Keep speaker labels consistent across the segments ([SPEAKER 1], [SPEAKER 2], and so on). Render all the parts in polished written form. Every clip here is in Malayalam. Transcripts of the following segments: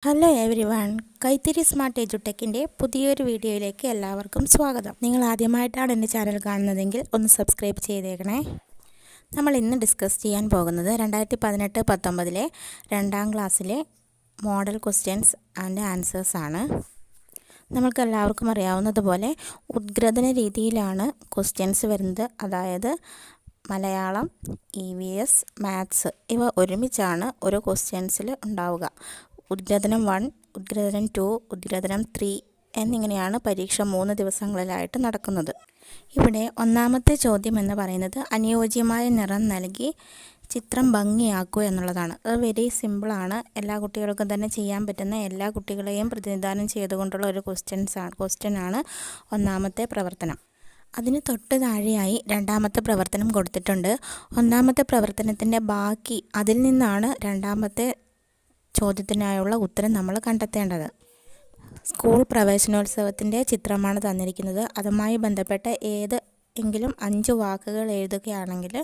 [SPEAKER 1] Hello every one, Kaithiri smart എജുടെക്കിൻ്റെ പുതിയൊരു വീഡിയോയിലേക്ക് എല്ലാവർക്കും സ്വാഗതം. നിങ്ങൾ ആദ്യമായിട്ടാണ് എൻ്റെ ചാനൽ കാണുന്നതെങ്കിൽ ഒന്ന് സബ്സ്ക്രൈബ് ചെയ്തേക്കണേ. നമ്മൾ ഇന്ന് ഡിസ്കസ് ചെയ്യാൻ പോകുന്നത് 2018-19 രണ്ടാം ക്ലാസ്സിലെ മോഡൽ ക്വസ്റ്റ്യൻസ് ആൻഡ് ആൻസേഴ്സ് ആണ്. നമ്മൾക്ക് എല്ലാവർക്കും അറിയാവുന്നതുപോലെ ഉദ്ഗ്രഥന രീതിയിലാണ് ക്വസ്റ്റ്യൻസ് വരുന്നത്. അതായത് മലയാളം, EVS, മാത്സ് ഇവ ഒരുമിച്ചാണ് ഓരോ ക്വസ്റ്റ്യൻസിൽ ഉണ്ടാവുക. ഉദ്ഗ്രഥനം 1, ഉദ്ഗ്രഥനം 2, ഉദ്ഗ്രഥനം 3 എന്നിങ്ങനെയാണ് പരീക്ഷ 3 ദിവസങ്ങളിലായിട്ട് നടക്കുന്നത്. ഇവിടെ ഒന്നാമത്തെ ചോദ്യം എന്ന് പറയുന്നത് അനുയോജ്യമായ നിറം നൽകി ചിത്രം ഭംഗിയാക്കൂ എന്നുള്ളതാണ്. അത് വെരി സിമ്പിളാണ്. എല്ലാ കുട്ടികൾക്കും തന്നെ ചെയ്യാൻ പറ്റുന്ന, എല്ലാ കുട്ടികളെയും പ്രതിനിധാനം ചെയ്തുകൊണ്ടുള്ള ഒരു ക്വസ്റ്റ്യനാണ് ഒന്നാമത്തെ പ്രവർത്തനം. അതിന് തൊട്ട് താഴെയായി രണ്ടാമത്തെ പ്രവർത്തനം കൊടുത്തിട്ടുണ്ട്. ഒന്നാമത്തെ പ്രവർത്തനത്തിൻ്റെ ബാക്കി അതിൽ നിന്നാണ് രണ്ടാമത്തെ ചോദ്യത്തിനായുള്ള ഉത്തരം നമ്മൾ കണ്ടെത്തേണ്ടത്. സ്കൂൾ പ്രവേശനോത്സവത്തിൻ്റെ ചിത്രമാണ് തന്നിരിക്കുന്നത്. അതുമായി ബന്ധപ്പെട്ട എങ്കിലും 5 വാക്കുകൾ എഴുതുകയാണെങ്കിൽ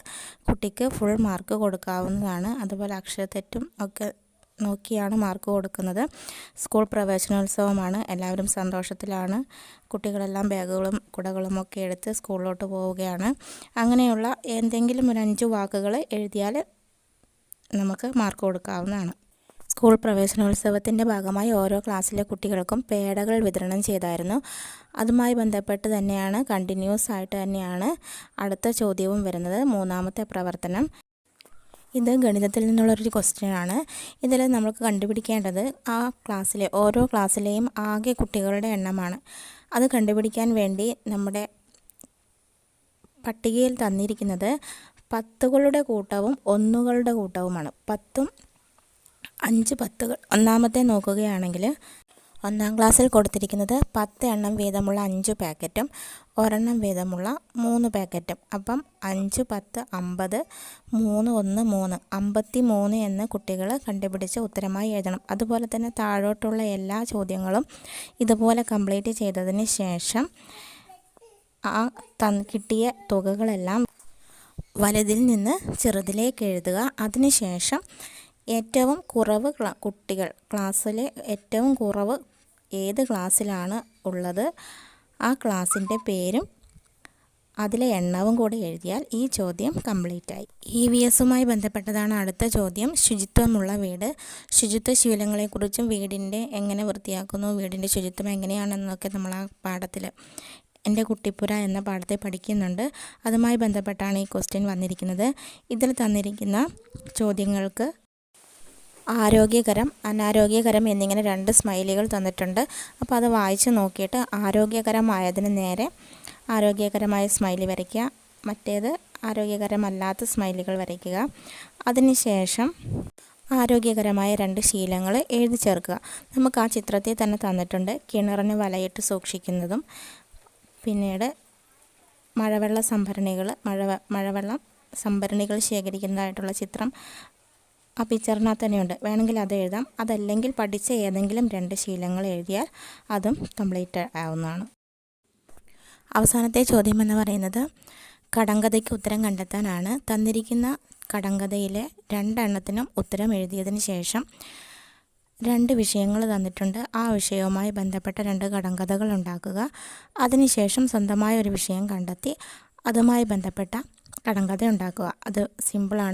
[SPEAKER 1] കുട്ടിക്ക് ഫുൾ മാർക്ക് കൊടുക്കാവുന്നതാണ്. അതുപോലെ അക്ഷരത്തെറ്റും ഒക്കെ നോക്കിയാണ് മാർക്ക് കൊടുക്കുന്നത്. സ്കൂൾ പ്രവേശനോത്സവമാണ്, എല്ലാവരും സന്തോഷത്തിലാണ്. കുട്ടികളെല്ലാം ബാഗുകളും കുടകളും ഒക്കെ എടുത്ത് സ്കൂളിലോട്ട് പോവുകയാണ്. അങ്ങനെയുള്ള എന്തെങ്കിലും ഒരു 5 വാക്കുകൾ എഴുതിയാൽ നമുക്ക് മാർക്ക് കൊടുക്കാവുന്നതാണ്. സ്കൂൾ പ്രവേശനോത്സവത്തിൻ്റെ ഭാഗമായി ഓരോ ക്ലാസ്സിലെ കുട്ടികൾക്കും പേടകൾ വിതരണം ചെയ്തായിരുന്നു. അതുമായി ബന്ധപ്പെട്ട് തന്നെയാണ്, കണ്ടിന്യൂസ് ആയിട്ട് തന്നെയാണ് അടുത്ത ചോദ്യവും വരുന്നത്. മൂന്നാമത്തെ പ്രവർത്തനം ഇത് ഗണിതത്തിൽ നിന്നുള്ളൊരു ക്വസ്റ്റ്യനാണ്. ഇതിൽ നമുക്ക് കണ്ടുപിടിക്കേണ്ടത് ഓരോ ക്ലാസ്സിലെയും ആകെ കുട്ടികളുടെ എണ്ണമാണ്. അത് കണ്ടുപിടിക്കാൻ വേണ്ടി നമ്മുടെ പട്ടികയിൽ തന്നിരിക്കുന്നത് 10കളുടെ കൂട്ടവും 1കളുടെ കൂട്ടവുമാണ്. 10ഉം 5 10കൾ. ഒന്നാമത്തെ നോക്കുകയാണെങ്കിൽ ഒന്നാം ക്ലാസ്സിൽ കൊടുത്തിരിക്കുന്നത് 10 എണ്ണം വീതമുള്ള 5 പാക്കറ്റും 1 എണ്ണം വീതമുള്ള 3 പാക്കറ്റും. അപ്പം 5 10 50, 3 1 3 53 എന്ന് കുട്ടികൾ കണ്ടുപിടിച്ച് ഉത്തരമായി എഴുതണം. അതുപോലെ തന്നെ താഴോട്ടുള്ള എല്ലാ ചോദ്യങ്ങളും ഇതുപോലെ കംപ്ലീറ്റ് ചെയ്തതിന് ശേഷം കിട്ടിയ തുകകളെല്ലാം വലുതിൽ നിന്ന് ചെറുതിലേക്ക് എഴുതുക. അതിനുശേഷം ഏറ്റവും കുറവ് കുട്ടികൾ, ക്ലാസ്സിലെ ഏറ്റവും കുറവ് ഏത് ക്ലാസ്സിലാണ് ഉള്ളത് ആ ക്ലാസ്സിൻ്റെ പേരും അതിലെ എണ്ണവും കൂടി എഴുതിയാൽ ഈ ചോദ്യം കംപ്ലീറ്റായി. EVSുമായി ബന്ധപ്പെട്ടതാണ് അടുത്ത ചോദ്യം. ശുചിത്വമുള്ള വീട്. ശുചിത്വശീലങ്ങളെക്കുറിച്ചും വീടിൻ്റെ എങ്ങനെ വൃത്തിയാക്കുന്നു, വീടിൻ്റെ ശുചിത്വം എങ്ങനെയാണെന്നൊക്കെ നമ്മൾ ആ പാഠത്തിൽ എൻ്റെ കുട്ടിപ്പുര എന്ന പാഠത്തെ പഠിക്കുന്നുണ്ട്. അതുമായി ബന്ധപ്പെട്ടാണ് ഈ ക്വസ്റ്റ്യൻ വന്നിരിക്കുന്നത്. ഇതിൽ തന്നിരിക്കുന്ന ചോദ്യങ്ങൾക്ക് ആരോഗ്യകരം, അനാരോഗ്യകരം എന്നിങ്ങനെ 2 സ്മൈലികൾ തന്നിട്ടുണ്ട്. അപ്പോൾ അത് വായിച്ച് നോക്കിയിട്ട് ആരോഗ്യകരമായതിന് നേരെ ആരോഗ്യകരമായ സ്മൈലി വരയ്ക്കുക, മറ്റേത് ആരോഗ്യകരമല്ലാത്ത സ്മൈലികൾ വരയ്ക്കുക. അതിനുശേഷം ആരോഗ്യകരമായ 2 ശീലങ്ങൾ എഴുതി ചേർക്കുക. നമുക്ക് ആ ചിത്രത്തിൽ തന്നെ തന്നിട്ടുണ്ട്. കിണറിന് വലയിട്ട് സൂക്ഷിക്കുന്നതും പിന്നീട് മഴവെള്ളം സംഭരണികൾ ശേഖരിക്കുന്നതായിട്ടുള്ള ചിത്രം ആ പിക്ചറിനകത്ത് തന്നെയുണ്ട്. വേണമെങ്കിൽ അത് എഴുതാം. അതല്ലെങ്കിൽ പഠിച്ച ഏതെങ്കിലും 2 ശീലങ്ങൾ എഴുതിയാൽ അതും കംപ്ലീറ്റ് ആവുന്നതാണ്. അവസാനത്തെ ചോദ്യം എന്ന് പറയുന്നത് കടങ്കഥയ്ക്ക് ഉത്തരം കണ്ടെത്താനാണ്. തന്നിരിക്കുന്ന കടങ്കഥയിലെ 2 എണ്ണത്തിനും ഉത്തരം എഴുതിയതിന് ശേഷം 2 വിഷയങ്ങൾ തന്നിട്ടുണ്ട്. ആ വിഷയവുമായി ബന്ധപ്പെട്ട 2 കടങ്കഥകൾ ഉണ്ടാക്കുക. അതിനുശേഷം സ്വന്തമായ ഒരു വിഷയം കണ്ടെത്തി അതുമായി ബന്ധപ്പെട്ട കടങ്കഥ ഉണ്ടാക്കുക. അത് സിമ്പിളാണ്.